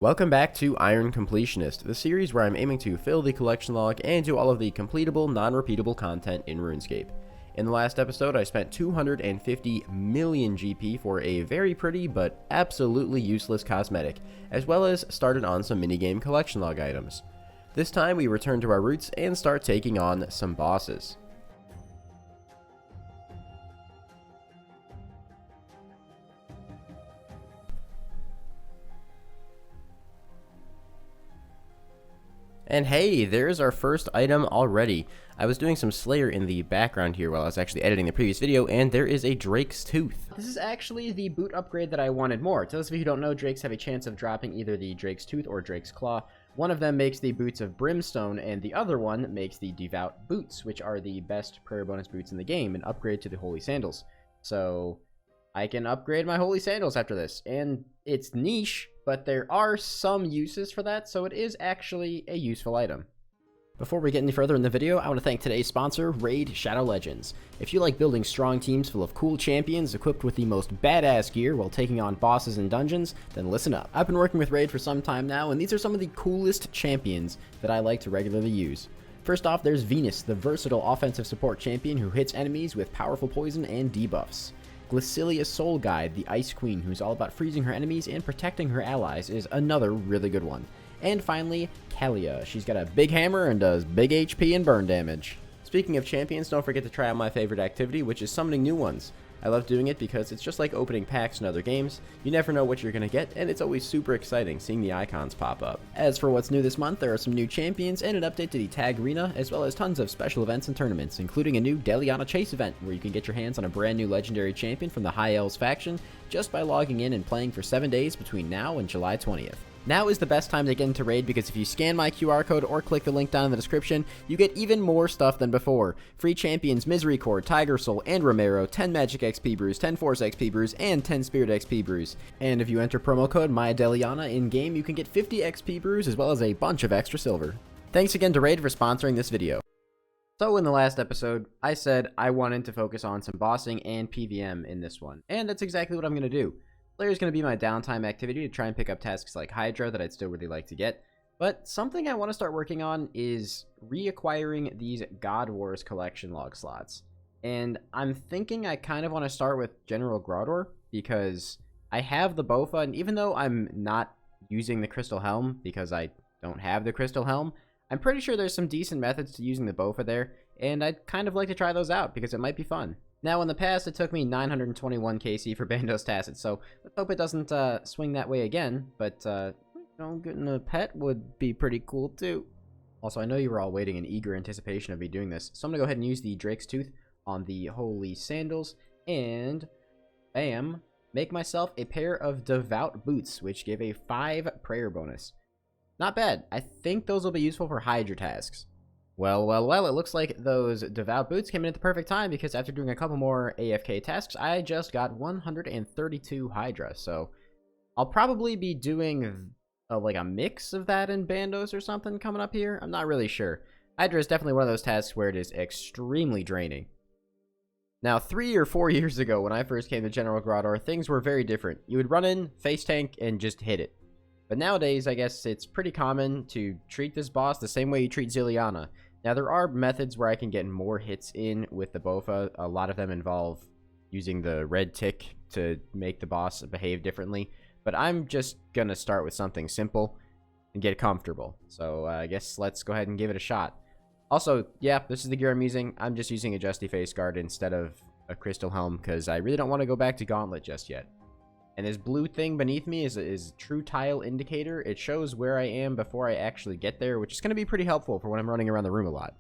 Welcome back to Iron Completionist, the series where I'm aiming to fill the collection log and do all of the completable, non-repeatable content in RuneScape. In the last episode, I spent 250 million GP for a very pretty but absolutely useless cosmetic, as well as started on some minigame collection log items. This time we return to our roots and start taking on some bosses. And hey, there's our first item already. I was doing some Slayer in the background here while I was actually editing the previous video, and there is a Drake's Tooth. This is actually the boot upgrade that I wanted more. To those of you who don't know, Drakes have a chance of dropping either the Drake's Tooth or Drake's Claw. One of them makes the Boots of Brimstone, and the other one makes the Devout Boots, which are the best prayer bonus boots in the game, and upgrade to the Holy Sandals. So I can upgrade my Holy Sandals after this, and it's niche, but there are some uses for that, so it is actually a useful item. Before we get any further in the video, I want to thank today's sponsor, Raid Shadow Legends. If you like building strong teams full of cool champions equipped with the most badass gear while taking on bosses and dungeons, then listen up. I've been working with Raid for some time now, and these are some of the coolest champions that I like to regularly use. First off, there's Venus, the versatile offensive support champion who hits enemies with powerful poison and debuffs. Glacilia Soul Guide, the Ice Queen, who's all about freezing her enemies and protecting her allies, is another really good one. And finally, Kalia. She's got a big hammer and does big HP and burn damage. Speaking of champions, don't forget to try out my favorite activity, which is summoning new ones. I love doing it because it's just like opening packs in other games. You never know what you're going to get, and it's always super exciting seeing the icons pop up. As for what's new this month, there are some new champions and an update to the Tag Arena, as well as tons of special events and tournaments, including a new Deliana Chase event, where you can get your hands on a brand new legendary champion from the High Elves faction just by logging in and playing for 7 days between now and July 20th. Now is the best time to get into Raid because if you scan my QR code or click the link down in the description, you get even more stuff than before. Free champions Misery Cord, Tiger Soul, and Romero, 10 Magic XP brews, 10 Force XP brews, and 10 Spirit XP brews. And if you enter promo code MyDeliana in-game, you can get 50 XP brews as well as a bunch of extra silver. Thanks again to Raid for sponsoring this video. So in the last episode, I said I wanted to focus on some bossing and PVM in this one, and that's exactly what I'm going to do. Slayer is going to be my downtime activity to try and pick up tasks like Hydra that I'd still really like to get. But something I want to start working on is reacquiring these God Wars collection log slots. And I'm thinking I kind of want to start with General Grador because I have the Bofa, and even though I'm not using the Crystal Helm because I don't have the Crystal Helm, I'm pretty sure there's some decent methods to using the Bofa there, and I'd kind of like to try those out because it might be fun. Now, in the past, it took me 921 KC for Bandos Tacit, so let's hope it doesn't swing that way again, but, you know, getting a pet would be pretty cool, too. Also, I know you were all waiting in eager anticipation of me doing this, so I'm gonna go ahead and use the Drake's Tooth on the Holy Sandals, and, bam, make myself a pair of Devout Boots, which give a 5 prayer bonus. Not bad. I think those will be useful for Hydra tasks. Well, it looks like those Devout Boots came in at the perfect time because after doing a couple more AFK tasks, I just got 132 Hydra, so I'll probably be doing like a mix of that and Bandos or something coming up here. I'm not really sure. Hydra is definitely one of those tasks where it is extremely draining. Now, 3 or 4 years ago when I first came to General Grador, things were very different. You would run in, face tank, and just hit it. But nowadays, I guess it's pretty common to treat this boss the same way you treat Ziliana. Now, there are methods where I can get more hits in with the Bofa. A lot of them involve using the red tick to make the boss behave differently. But I'm just going to start with something simple and get comfortable. So I guess let's go ahead and give it a shot. Also, yeah, this is the gear I'm using. I'm just using a Justy Face Guard instead of a Crystal Helm because I really don't want to go back to Gauntlet just yet. And this blue thing beneath me is True Tile Indicator. It shows where I am before I actually get there, which is going to be pretty helpful for when I'm running around the room a lot.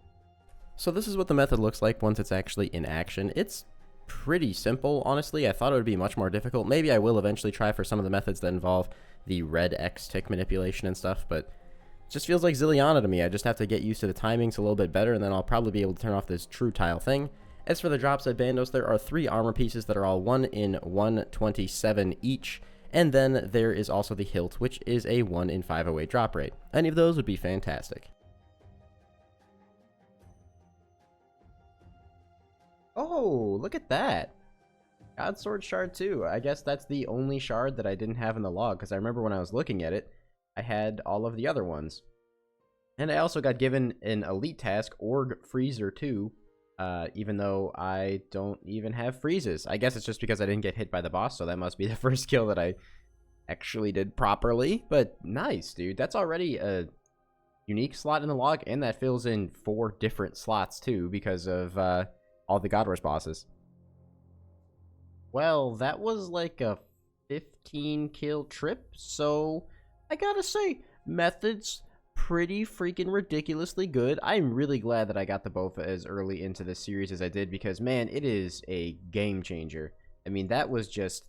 So this is what the method looks like once it's actually in action. It's pretty simple, honestly. I thought it would be much more difficult. Maybe I will eventually try for some of the methods that involve the red X tick manipulation and stuff, but it just feels like Ziliana to me. I just have to get used to the timings a little bit better, and then I'll probably be able to turn off this True Tile thing. As for the drops at Bandos, there are 3 armor pieces that are all 1 in 127 each, and then there is also the hilt, which is a 1 in 508 drop rate. Any of those would be fantastic. Oh, look at that! God Sword Shard 2. I guess that's the only shard that I didn't have in the log, because I remember when I was looking at it, I had all of the other ones. And I also got given an elite task, Org Freezer 2, even though I don't even have freezes. I guess it's just because I didn't get hit by the boss, so that must be the first kill that I actually did properly. But nice, dude. That's already a unique slot in the log, and that fills in 4 different slots, too, because of all the God Wars bosses. Well, that was like a 15 kill trip, so I gotta say, methods pretty freaking ridiculously good. I'm really glad that I got the BOFA as early into this series as I did, because man, it is a game changer. I mean, that was just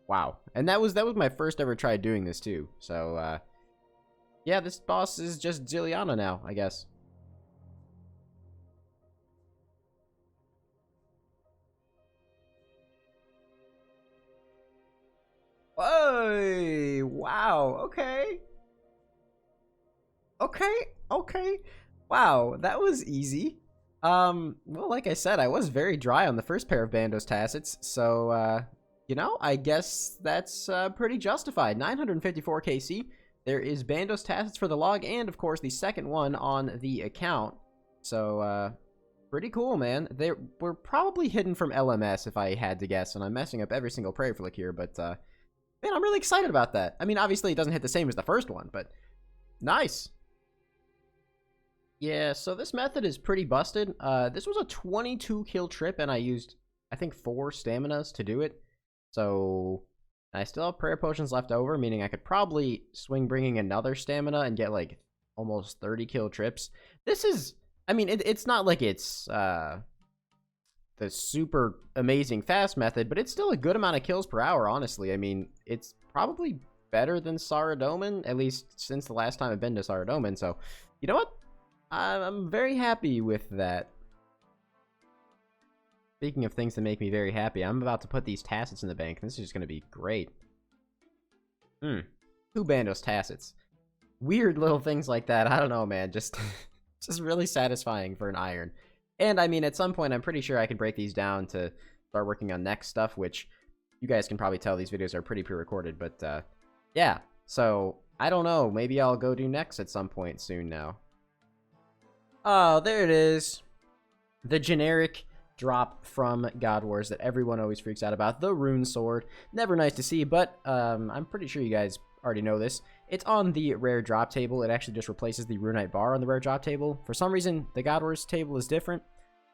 wow. And that was my first ever try doing this too. So yeah, this boss is just Zilliana now, I guess. Whoa! Wow, okay. Okay. Wow, that was easy. Well, like I said, I was very dry on the first pair of Bandos Tacits, so, you know, I guess that's pretty justified. 954 KC. There is Bandos Tacits for the log, and, of course, the second one on the account. So, pretty cool, man. They were probably hidden from LMS, if I had to guess, and I'm messing up every single prayer flick here, but, man, I'm really excited about that. I mean, obviously, it doesn't hit the same as the first one, but nice. Yeah, so this method is pretty busted. This was a 22 kill trip, and I used, I think, 4 staminas to do it. So I still have prayer potions left over, meaning I could probably swing bringing another stamina and get like almost 30 kill trips. This is, I mean, it's not like it's the super amazing fast method, but it's still a good amount of kills per hour, honestly. I mean, it's probably better than Saradomin, at least since the last time I've been to Saradomin. So, you know what? I'm very happy with that. Speaking of things that make me very happy, I'm about to put these Tacits in the bank. This is just going to be great. 2 Bandos Tacits. Weird little things like that. I don't know, man. Just really satisfying for an iron. And, I mean, at some point, I'm pretty sure I can break these down to start working on next stuff, which you guys can probably tell these videos are pretty pre-recorded. But, yeah. So, I don't know. Maybe I'll go do next at some point soon now. Oh, there it is. The generic drop from God Wars that everyone always freaks out about. The Rune Sword. Never nice to see, but I'm pretty sure you guys already know this. It's on the rare drop table. It actually just replaces the Runite bar on the rare drop table. For some reason, the God Wars table is different.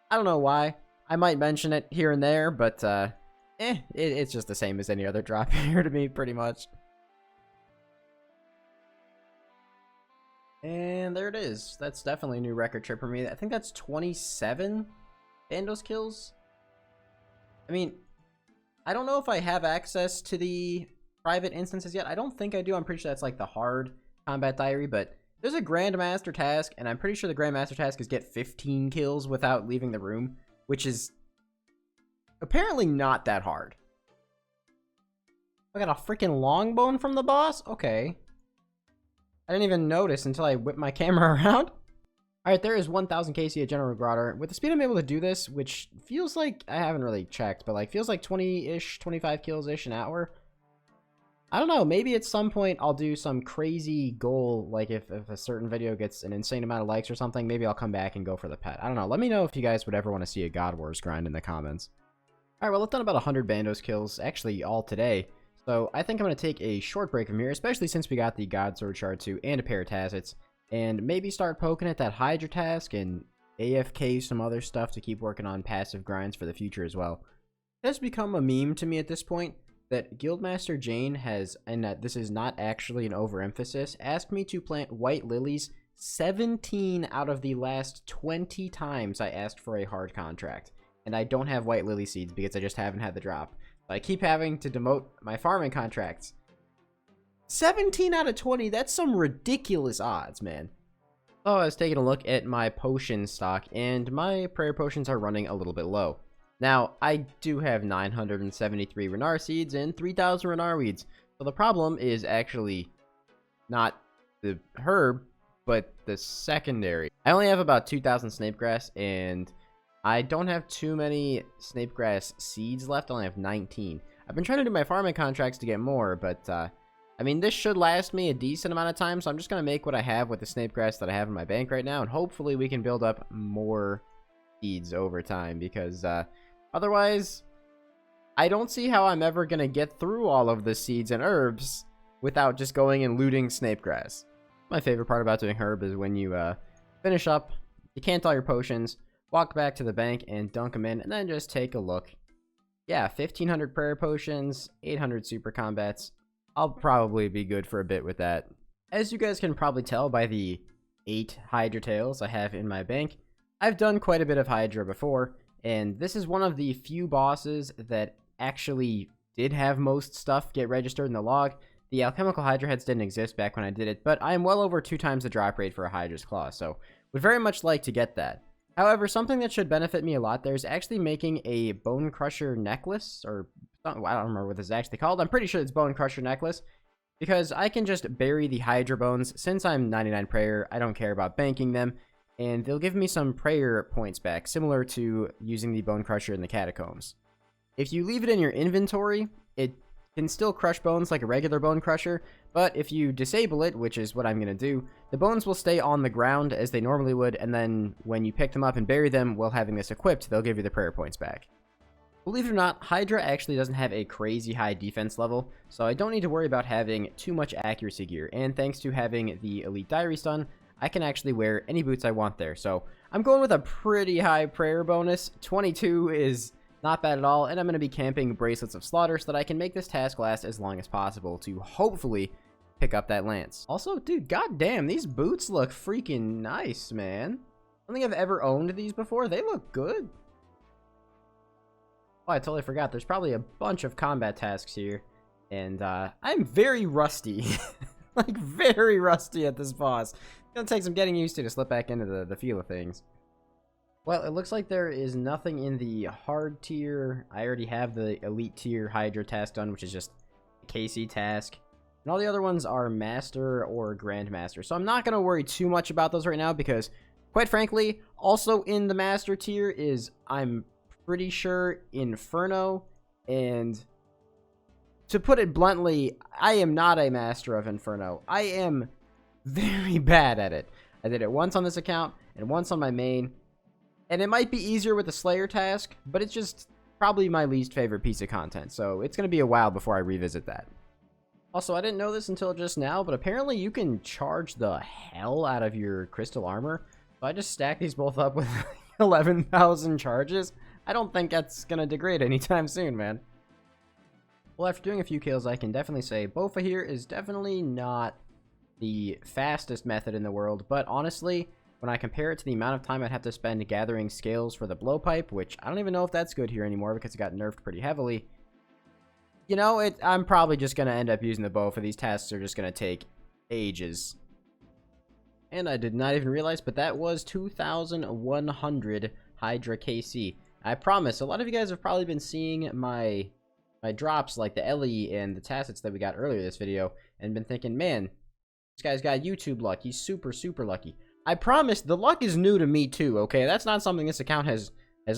I don't know why. I might mention it here and there, but it's just the same as any other drop here to me, pretty much. And there it is. That's definitely a new record trip for me. I think that's 27 Bandos kills. I mean, I don't know if I have access to the private instances yet. I don't think I do. I'm pretty sure that's like the hard combat diary, but there's a Grandmaster task, and I'm pretty sure the Grandmaster task is get 15 kills without leaving the room, which is apparently not that hard. I got a freaking long bone from the boss? Okay. I didn't even notice until I whipped my camera around. Alright, there is 1000 KC at General Grottor. With the speed I'm able to do this, which feels like, I haven't really checked, but like feels like 20-ish, 25 kills-ish an hour. I don't know, maybe at some point I'll do some crazy goal, like if a certain video gets an insane amount of likes or something, maybe I'll come back and go for the pet. I don't know, let me know if you guys would ever want to see a God Wars grind in the comments. Alright, well I've done about 100 Bandos kills, actually all today. So I think I'm going to take a short break from here, especially since we got the God Sword Shard 2 and a pair of Tacits, and maybe start poking at that Hydra task and AFK some other stuff to keep working on passive grinds for the future as well. It has become a meme to me at this point that Guildmaster Jane has, and that this is not actually an overemphasis, asked me to plant white lilies 17 out of the last 20 times I asked for a hard contract. And I don't have white lily seeds because I just haven't had the drop. I keep having to demote my farming contracts. 17 out of 20, that's some ridiculous odds, man. Oh, I was taking a look at my potion stock, and my prayer potions are running a little bit low. Now, I do have 973 Renar seeds and 3,000 Renar weeds, so the problem is actually not the herb, but the secondary. I only have about 2,000 snapegrass, and I don't have too many snapegrass seeds left. I only have 19. I've been trying to do my farming contracts to get more, but I I mean, this should last me a decent amount of time, so I'm just going to make what I have with the snape grass that I have in my bank right now, and hopefully we can build up more seeds over time, because otherwise, I don't see how I'm ever going to get through all of the seeds and herbs without just going and looting snape grass. My favorite part about doing herb is when you finish up, decant all your potions, walk back to the bank and dunk them in, and then just take a look. Yeah, 1,500 prayer potions, 800 super combats. I'll probably be good for a bit with that. As you guys can probably tell by the 8 Hydra tails I have in my bank, I've done quite a bit of Hydra before, and this is one of the few bosses that actually did have most stuff get registered in the log. The alchemical Hydra heads didn't exist back when I did it, but I am well over 2 times the drop rate for a Hydra's Claw, so would very much like to get that. However, something that should benefit me a lot there is actually making a Bone Crusher necklace, or I don't remember what this is actually called. I'm pretty sure it's Bone Crusher necklace, because I can just bury the Hydra bones. Since I'm 99 prayer, I don't care about banking them, and they'll give me some prayer points back, similar to using the Bone Crusher in the catacombs. If you leave it in your inventory, it can still crush bones like a regular Bone Crusher, but if you disable it, which is what I'm going to do, the bones will stay on the ground as they normally would, and then when you pick them up and bury them while having this equipped, they'll give you the prayer points back. Believe it or not, Hydra actually doesn't have a crazy high defense level, so I don't need to worry about having too much accuracy gear, and thanks to having the Elite Diary Stun, I can actually wear any boots I want there. So I'm going with a pretty high prayer bonus. 22 is not bad at all, and I'm going to be camping Bracelets of Slaughter so that I can make this task last as long as possible to hopefully pick up that lance. Also, dude, goddamn, these boots look freaking nice, man. I don't think I've ever owned these before. They look good. Oh, I totally forgot. There's probably a bunch of combat tasks here, and I'm very rusty. Like, very rusty at this boss. It's gonna take some getting used to slip back into the feel of things. Well, it looks like there is nothing in the hard tier. I already have the elite tier Hydra task done, which is just a KC task. And all the other ones are Master or Grandmaster. So I'm not going to worry too much about those right now because, quite frankly, also in the Master tier is, I'm pretty sure, Inferno. And to put it bluntly, I am not a Master of Inferno. I am very bad at it. I did it once on this account and once on my main. And it might be easier with the Slayer task, but it's just probably my least favorite piece of content. So it's going to be a while before I revisit that. Also, I didn't know this until just now, but apparently you can charge the hell out of your crystal armor. So I just stacked these both up with 11,000 charges. I don't think that's going to degrade anytime soon, man. Well, after doing a few kills, I can definitely say Bofa here is definitely not the fastest method in the world, but honestly, when I compare it to the amount of time I'd have to spend gathering scales for the blowpipe, which I don't even know if that's good here anymore because it got nerfed pretty heavily, you know, I'm probably just going to end up using the bow for these tasks. Are just going to take ages. And I did not even realize, but that was 2,100 Hydra KC. I promise, a lot of you guys have probably been seeing my drops like the Ellie and the Tacits that we got earlier this video and been thinking, man, this guy's got YouTube luck. He's super, super lucky. I promise, the luck is new to me too, okay? That's not something this account has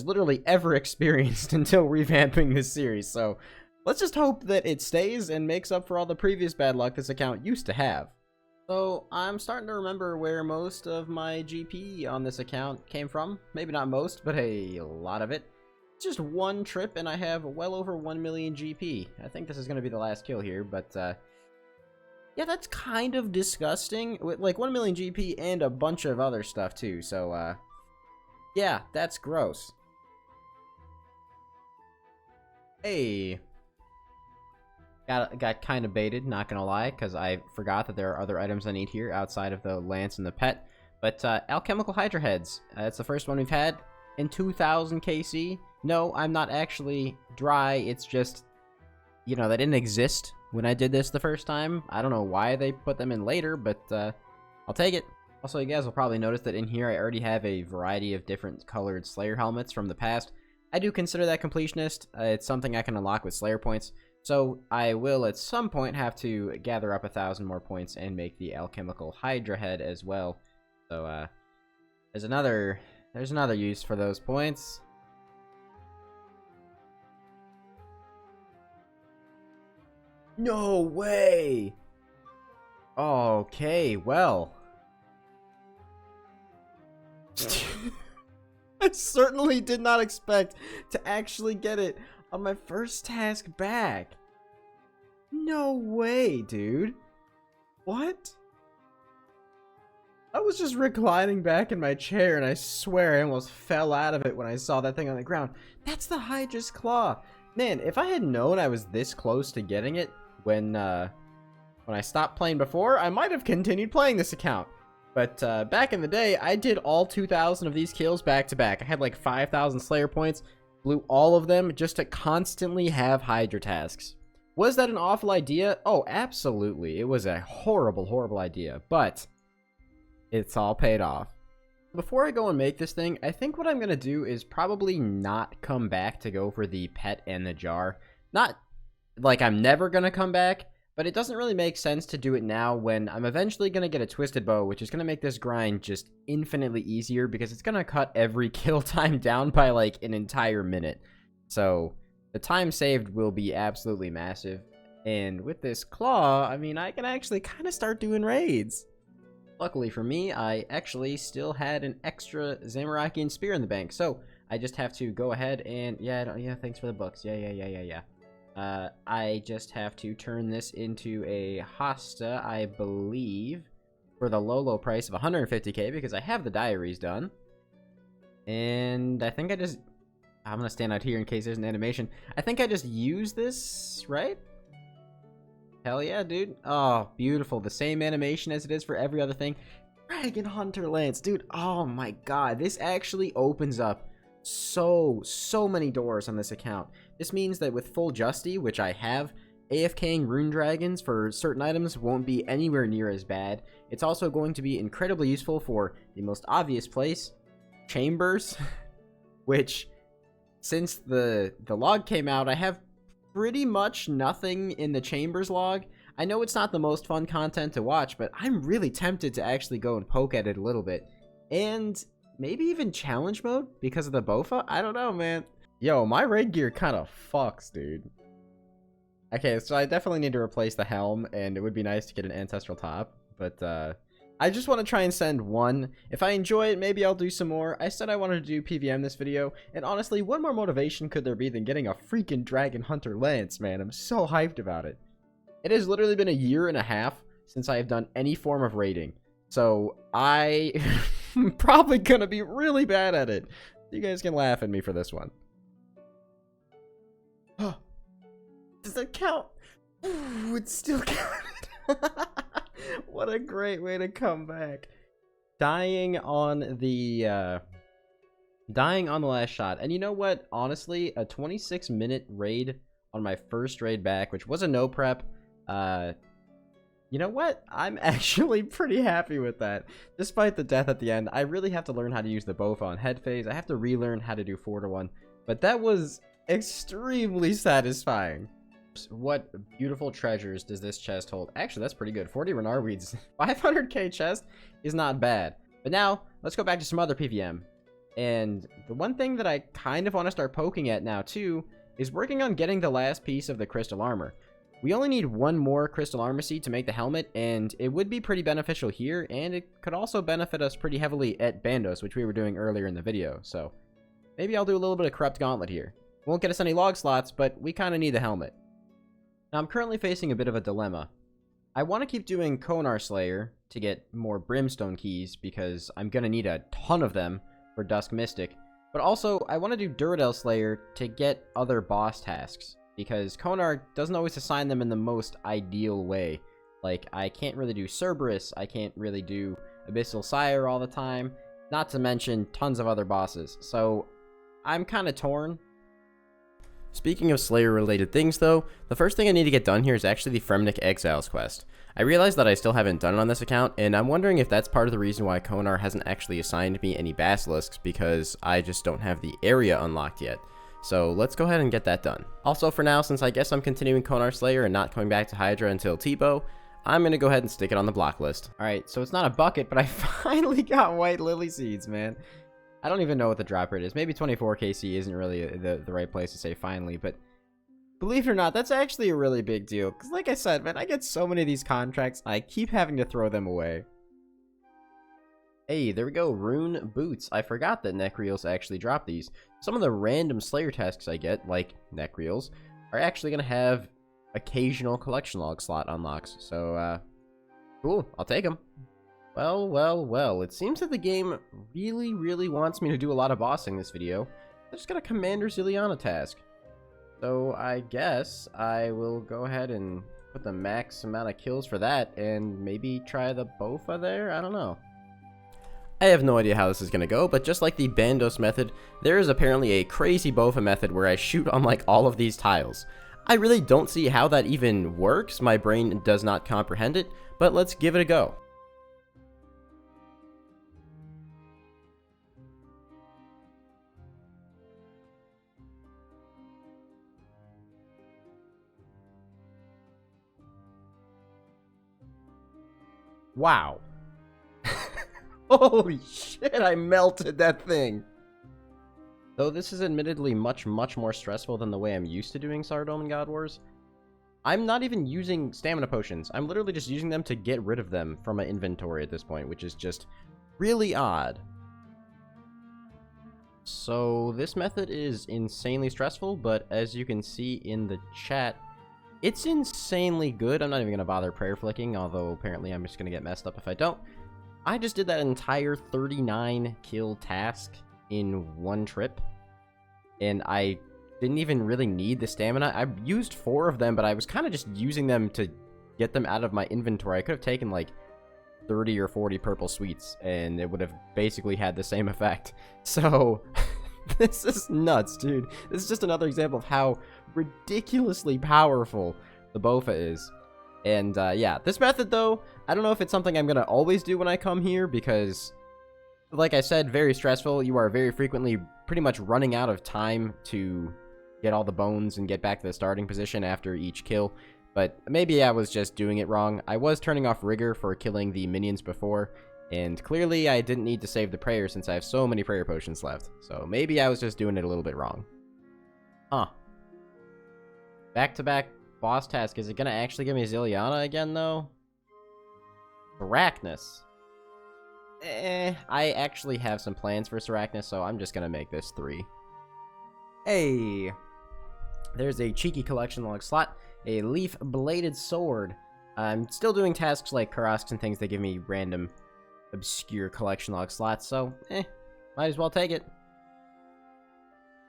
literally ever experienced until revamping this series, so let's just hope that it stays and makes up for all the previous bad luck this account used to have. So, I'm starting to remember where most of my GP on this account came from. Maybe not most, but a lot of it. It's just one trip, and I have well over 1 million GP. I think this is going to be the last kill here, but, yeah, that's kind of disgusting. With, like, 1 million GP and a bunch of other stuff, too. So, yeah, that's gross. Hey. Got kind of baited, not gonna lie, because I forgot that there are other items I need here outside of the lance and the pet. But, alchemical Hydra heads. That's the first one we've had in 2,000 KC. No, I'm not actually dry. It's just, you know, they didn't exist when I did this the first time. I don't know why they put them in later, but I'll take it. Also, you guys will probably notice that in here I already have a variety of different colored Slayer helmets from the past. I do consider that completionist. It's something I can unlock with Slayer points. So I will at some point have to gather up 1,000 more points and make the alchemical Hydra head as well. So there's another use for those points. No way! Okay, well. I certainly did not expect to actually get it on my first task back. No way, dude. What? I was just reclining back in my chair, and I swear I almost fell out of it when I saw that thing on the ground. That's the Hydra's Claw. Man, if I had known I was this close to getting it when I stopped playing before, I might have continued playing this account. But back in the day, I did all 2,000 of these kills back to back. I had like 5,000 Slayer points, blew all of them just to constantly have Hydra tasks. Was that an awful idea? Oh, absolutely. It was a horrible, horrible idea, but it's all paid off. Before I go and make this thing, I think what I'm going to do is probably not come back to go for the pet and the jar. Not like I'm never going to come back, but it doesn't really make sense to do it now when I'm eventually going to get a twisted bow, which is going to make this grind just infinitely easier because it's going to cut every kill time down by like an entire minute. So the time saved will be absolutely massive. And with this claw, I mean, I can actually kind of start doing raids. Luckily for me, I actually still had an extra Zamorakian spear in the bank, so I just have to go ahead and, yeah, thanks for the books, yeah. I just have to turn this into a Hosta, I believe, for the low price of 150k, because I have the diaries done. And I think I'm gonna stand out here in case there's an animation. I think I just use this, right? Hell yeah, dude. Oh, beautiful. The same animation as it is for every other thing. Dragon Hunter Lance, dude. Oh my god. This actually opens up so many doors on this account. This means that with full Justy, which I have, AFKing rune dragons for certain items won't be anywhere near as bad. It's also going to be incredibly useful for the most obvious place, chambers, which since the log came out, I have pretty much nothing in the chambers log. I know it's not the most fun content to watch, but I'm really tempted to actually go and poke at it a little bit. And maybe even challenge mode because of the Bofa? I don't know, man. Yo, my raid gear kind of fucks, dude. Okay, so I definitely need to replace the helm, and it would be nice to get an ancestral top, but I just want to try and send one. If I enjoy it, maybe I'll do some more. I said I wanted to do PVM this video, and honestly, what more motivation could there be than getting a freaking Dragon Hunter Lance, man? I'm so hyped about it. It has literally been a year and a half since I have done any form of raiding, so I'm probably gonna be really bad at it. You guys can laugh at me for this one. Does that count? Ooh, it still counted. What a great way to come back. Dying on the last shot. And you know what? Honestly, a 26-minute raid on my first raid back, which was a no prep. You know what? I'm actually pretty happy with that. Despite the death at the end, I really have to learn how to use the Bofa on head phase. I have to relearn how to do 4-to-1. But that was extremely satisfying. What beautiful treasures does this chest hold? Actually, that's pretty good. 40 Renar Weeds. 500k chest is not bad. But now, let's go back to some other PVM. And the one thing that I kind of want to start poking at now, too, is working on getting the last piece of the crystal armor. We only need one more crystal armor seed to make the helmet, and it would be pretty beneficial here, and it could also benefit us pretty heavily at Bandos, which we were doing earlier in the video. So, maybe I'll do a little bit of Corrupt Gauntlet here. Won't get us any log slots, but we kind of need the helmet. Now, I'm currently facing a bit of a dilemma. I want to keep doing Konar Slayer to get more Brimstone keys, because I'm going to need a ton of them for Dusk Mystic. But also, I want to do Duradel Slayer to get other boss tasks, because Konar doesn't always assign them in the most ideal way. Like, I can't really do Cerberus, I can't really do Abyssal Sire all the time, not to mention tons of other bosses. So, I'm kind of torn. Speaking of Slayer-related things, though, the first thing I need to get done here is actually the Fremik Exiles quest. I realize that I still haven't done it on this account, and I'm wondering if that's part of the reason why Konar hasn't actually assigned me any Basilisks, because I just don't have the area unlocked yet. So let's go ahead and get that done. Also, for now, since I guess I'm continuing Konar Slayer and not coming back to Hydra until T-Bow, I'm going to go ahead and stick it on the block list. Alright, so it's not a bucket, but I finally got white lily seeds, man. I don't even know what the drop rate is. Maybe 24 KC isn't really the right place to say finally, but Believe it or not, that's actually a really big deal. Because like I said, man, I get so many of these contracts, I keep having to throw them away. Hey, there we go, Rune Boots. I forgot that Necreals actually drop these. Some of the random Slayer tasks I get, like Necreals, are actually going to have occasional collection log slot unlocks. So, cool, I'll take them. Well, well, well, it seems that the game really wants me to do a lot of bossing this video. I just got a Commander Ziliana task. So I guess I will go ahead and put the max amount of kills for that and maybe try the Bofa there? I don't know. I have no idea how this is going to go, but just like the Bandos method, there is apparently a crazy Bofa method where I shoot on like all of these tiles. I really don't see how that even works, my brain does not comprehend it, but let's give it a go. Wow. Holy shit, I melted that thing. Though this is admittedly much more stressful than the way I'm used to doing Sardome and God Wars, I'm not even using stamina potions. I'm literally just using them to get rid of them from my inventory at this point, which is just really odd. So this method is insanely stressful, but as you can see in the chat, it's insanely good. I'm not even going to bother prayer flicking, although apparently I'm just going to get messed up if I don't. I just did that entire 39 kill task in one trip, and I didn't even really need the stamina. I used 4 of them, but I was kind of just using them to get them out of my inventory. I could have taken like 30 or 40 purple sweets, and it would have basically had the same effect. So this is nuts, dude. This is just another example of how ridiculously powerful the Bofa is. And yeah, this method though, I don't know if it's something I'm gonna always do when I come here, because like I said, very stressful. You are very frequently pretty much running out of time to get all the bones and get back to the starting position after each kill. But maybe I was just doing it wrong. I was turning off rigor for killing the minions before, and clearly I didn't need to save the prayer since I have so many prayer potions left. So maybe I was just doing it a little bit wrong. Huh. Back-to-back boss task. Is it gonna actually give me Ziliana again, though? Arachnus. I actually have some plans for Arachnus, so I'm just gonna make this 3. Hey! There's a cheeky collection log slot. A leaf-bladed sword. I'm still doing tasks like Karasks and things that give me random, obscure collection log slots, so, might as well take it.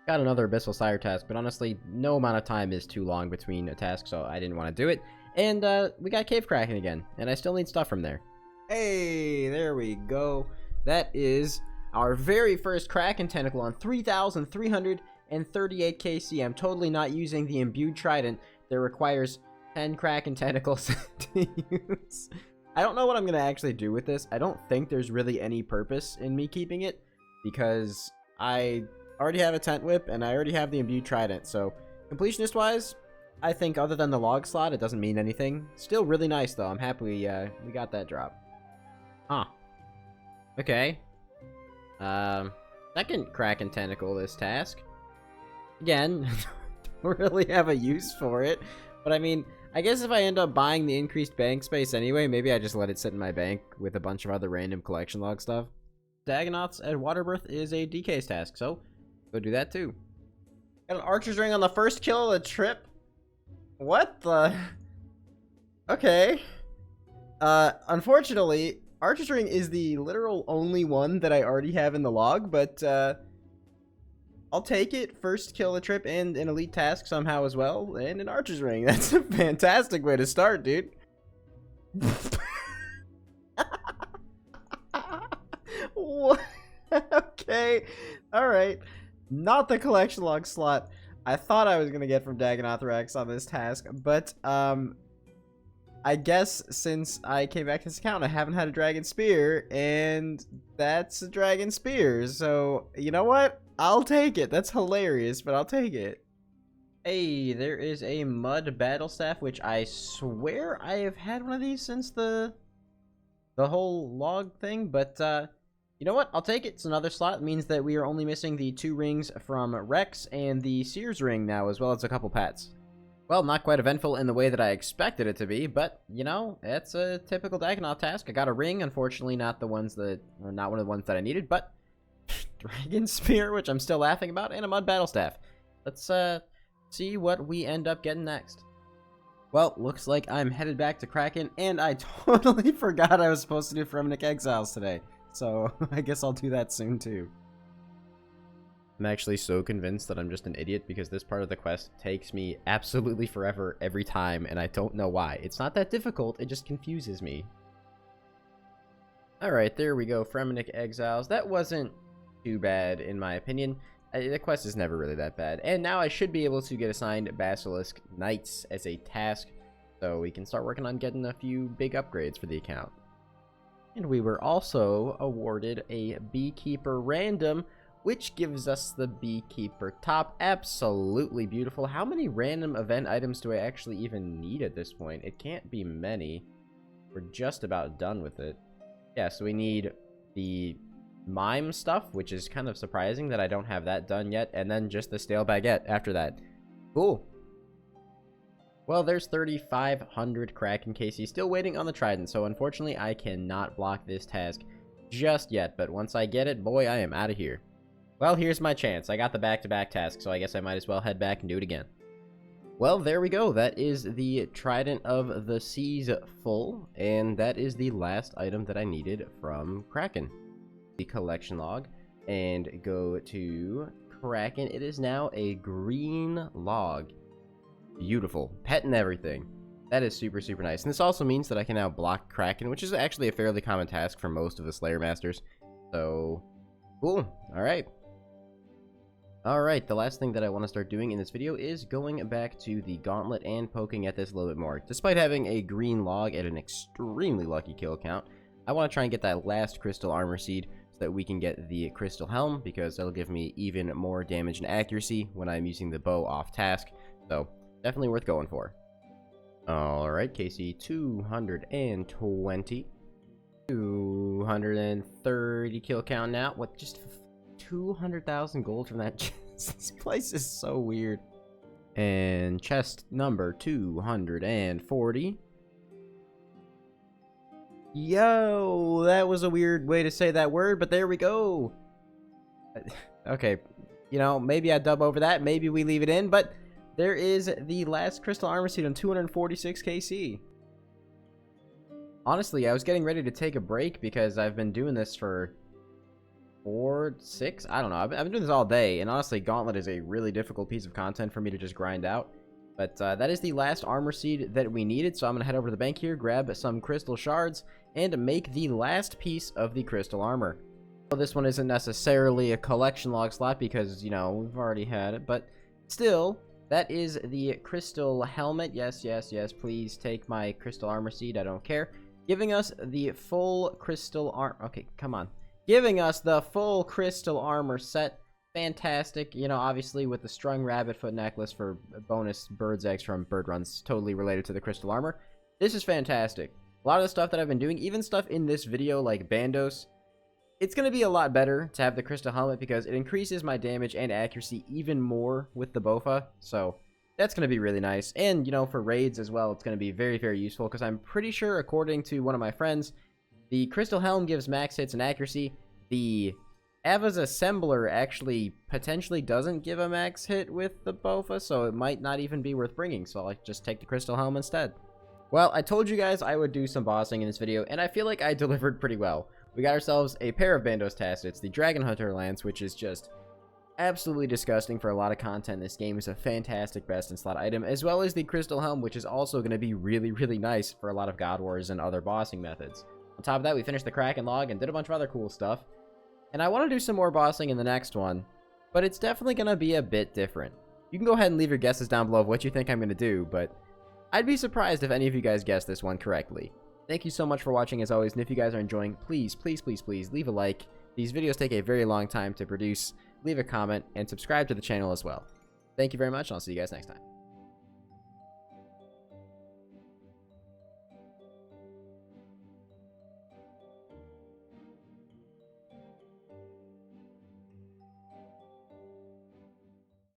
Got another Abyssal Sire task, but honestly, no amount of time is too long between a task, so I didn't want to do it. And, we got Cave Kraken again, and I still need stuff from there. Hey, there we go. That is our very first Kraken Tentacle on 3,338 KC. I'm totally not using the Imbued Trident that requires 10 Kraken Tentacles to use. I don't know what I'm going to actually do with this. I don't think there's really any purpose in me keeping it, because I already have a Tent Whip, and I already have the Imbued Trident, so Completionist-wise, I think other than the log slot, it doesn't mean anything. Still really nice, though. I'm happy we got that drop. Huh. Okay. Second Kraken Tentacle this task. Again, don't really have a use for it, but I mean, I guess if I end up buying the increased bank space anyway, maybe I just let it sit in my bank with a bunch of other random collection log stuff. Dagonoths at Waterbirth is a DK's task, so go do that too. Got an Archer's Ring on the first kill of the trip? What the? Okay. Unfortunately, Archer's Ring is the literal only one that I already have in the log, but I'll take it. First kill of the trip and an elite task somehow as well, and an Archer's Ring. That's a fantastic way to start, dude. What? Okay. Alright. Not the collection log slot I thought I was going to get from Dagonothrax on this task, but I guess since I came back to this account, I haven't had a Dragon Spear, and that's a Dragon Spear, so you know what? I'll take it. That's hilarious, but I'll take it. Hey, there is a Mud Battle Staff, which I swear I have had one of these since the whole log thing, but you know what? I'll take it. It's another slot. It means that we are only missing the 2 rings from Rex and the Sears ring now, as well as a couple pets. Well, not quite eventful in the way that I expected it to be, but, you know, it's a typical Dagonoth task. I got a ring, unfortunately not the ones that, or not one of the ones that I needed, but Dragon Spear, which I'm still laughing about, and a Mud Battle Staff. Let's, see what we end up getting next. Well, looks like I'm headed back to Kraken, and I totally forgot I was supposed to do Fremik Exiles today. So, I guess I'll do that soon, too. I'm actually so convinced that I'm just an idiot because this part of the quest takes me absolutely forever every time, and I don't know why. It's not that difficult, it just confuses me. Alright, there we go, Fremik Exiles. That wasn't too bad, in my opinion. The quest is never really that bad. And now I should be able to get assigned Basilisk Knights as a task, so we can start working on getting a few big upgrades for the account. And we were also awarded a Beekeeper Random, which gives us the Beekeeper Top. Absolutely beautiful. How many random event items do I actually even need at this point? It can't be many. We're just about done with it. Yeah, so we need the mime stuff, which is kind of surprising that I don't have that done yet, and then just the stale baguette after that. Cool. Well, there's 3,500 Kraken KC still waiting on the Trident, so unfortunately I cannot block this task just yet, but once I get it, boy, I am out of here. Well, here's my chance. I got the back-to-back task, so I guess I might as well head back and do it again. Well, there we go. That is the Trident of the Seas full, and that is the last item that I needed from Kraken. The collection log, and go to Kraken. It is now a green log. Beautiful. Pet and everything. That is super, super nice. And this also means that I can now block Kraken, which is actually a fairly common task for most of the Slayer Masters. So, cool. Alright. Alright, the last thing that I want to start doing in this video is going back to the Gauntlet and poking at this a little bit more. Despite having a green log at an extremely lucky kill count, I want to try and get that last Crystal Armor Seed so that we can get the Crystal Helm, because that'll give me even more damage and accuracy when I'm using the bow off task. So, definitely worth going for. Alright, KC 220. 230 kill count now. What, just 200,000 gold from that chest? This place is so weird. And chest number 240. Yo, that was a weird way to say that word, but there we go. Okay, you know, maybe I dub over that, maybe we leave it in, but there is the last Crystal Armor Seed on 246 KC. Honestly, I was getting ready to take a break because I've been doing this for 6, I don't know. I've been doing this all day, and honestly, Gauntlet is a really difficult piece of content for me to just grind out. But that is the last armor seed that we needed, so I'm going to head over to the bank here, grab some crystal shards, and make the last piece of the crystal armor. Well, this one isn't necessarily a collection log slot because, you know, we've already had it, but still, that is the crystal helmet. Yes, yes, yes, please take my crystal armor seed, I don't care. Giving us the full crystal armor. Okay, come on. Giving us the full crystal armor set. Fantastic. You know, obviously with the strung rabbit foot necklace for bonus bird's eggs from bird runs, totally related to the crystal armor. This is fantastic. A lot of the stuff that I've been doing, even stuff in this video like Bandos, it's going to be a lot better to have the crystal helmet because it increases my damage and accuracy even more with the Bofa. So that's going to be really nice. And, you know, for raids as well, it's going to be very, very useful because I'm pretty sure, according to one of my friends, the crystal helm gives max hits and accuracy. The Ava's Assembler actually potentially doesn't give a max hit with the Bofa, so it might not even be worth bringing, so I'll just take the crystal helm instead. Well, I told you guys I would do some bossing in this video, and I feel like I delivered pretty well. We got ourselves a pair of Bandos Tacets, the Dragon Hunter Lance, which is just absolutely disgusting for a lot of content. This game is a fantastic best in slot item, as well as the Crystal Helm, which is also going to be really, really nice for a lot of God Wars and other bossing methods. On top of that, we finished the Kraken log and did a bunch of other cool stuff. And I want to do some more bossing in the next one, but it's definitely going to be a bit different. You can go ahead and leave your guesses down below of what you think I'm going to do, but I'd be surprised if any of you guys guessed this one correctly. Thank you so much for watching as always, and if you guys are enjoying, please, please, please, please leave a like. These videos take a very long time to produce. Leave a comment, and subscribe to the channel as well. Thank you very much, and I'll see you guys next time.